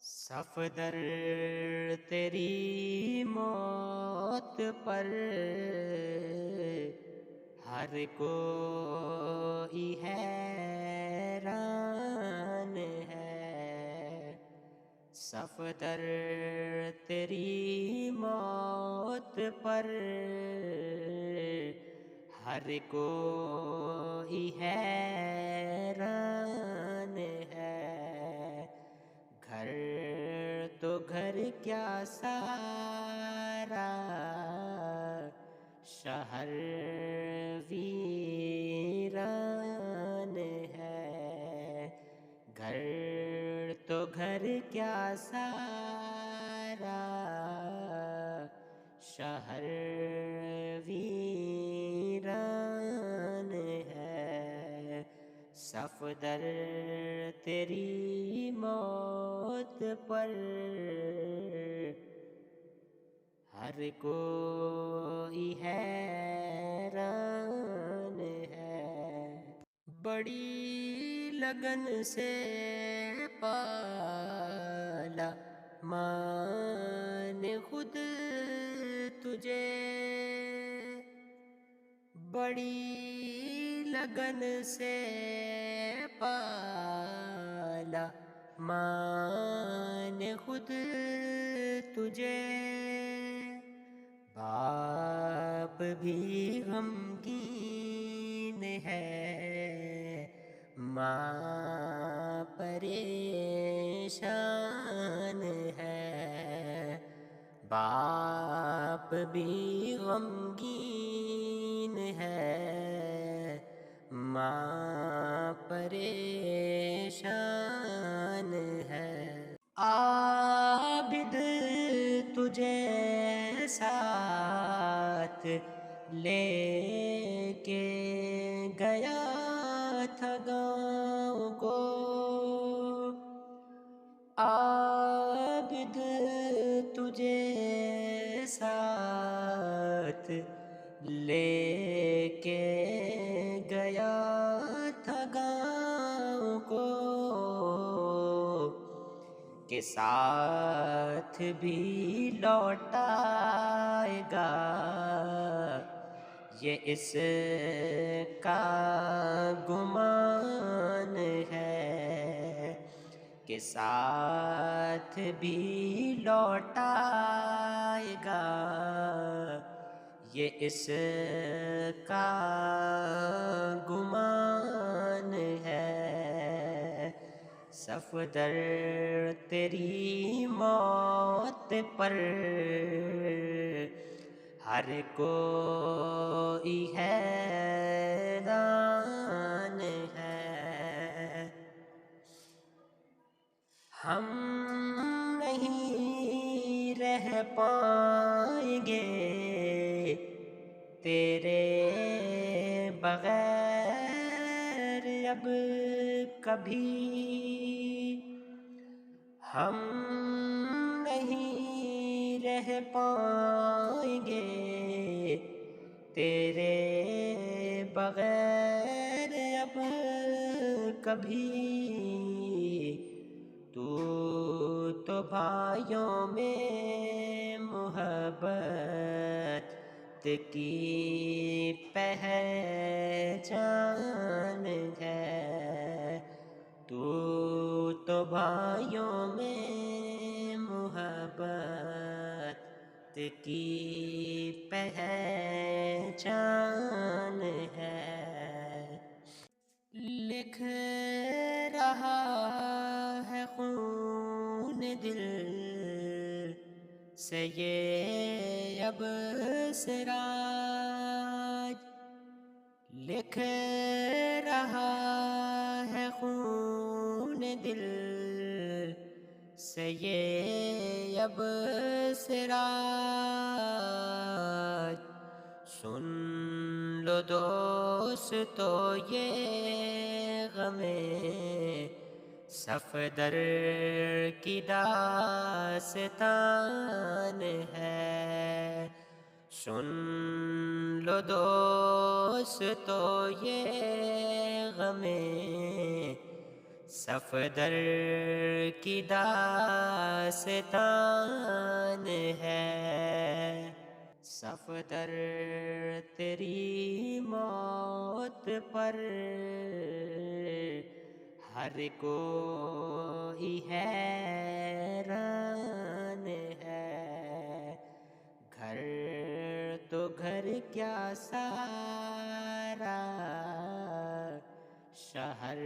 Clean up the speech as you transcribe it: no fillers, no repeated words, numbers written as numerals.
صفدر تیری موت پر ہر کوئی حیران ہے۔ صفدر تیری موت پر ہر کوئی حیران ہے۔ گھر تو گھر کیا سارا شہر ویران ہے۔ گھر تو گھر کیا سارا شہر ویران ہے۔ صفدر تیری موت پر ہر کوئی حیران ہے۔ بڑی لگن سے پالا ماں نے خود تجھے، بڑی لگن سے پالا ماں نے خود تجھے۔ باپ بھی غمگین ہے، ماں پریشان ہے۔ باپ بھی غمگین ہے، ماں پریشان ہے۔ عابد تجھے ساتھ لے کے گیا تھا گاؤں کو، عابد تجھے ساتھ لے کے گیا تھا گاؤں کو، کہ ساتھ بھی لوٹ آئے گا یہ اس کا گمان ہے، کہ ساتھ بھی لوٹ آئے گا یہ اس کا گمان ہے۔ صفدر تیری موت پر ہر کوئی حیران ہے۔ ہم نہیں رہ پائیں گے تیرے بغیر اب کبھی، ہم نہیں رہ پائیں گے تیرے بغیر اب کبھی۔ تو بھائیوں میں محبت کی پہچان ہے، تو بھائیوں میں محبت کی پہچان ہے۔ لکھ رہا ہے خون دل سے یہ اب سراج، لکھ رہا ہے خون دل سے یہ اب سراج۔ سن لو دوستو یہ غم صفدر کی داستان ہے۔ سن لو دوستو یہ غم صفدر کی داستان ہے، صفدر تیری موت پر ہر کوئی حیران ہے، گھر تو گھر کیا سارا شہر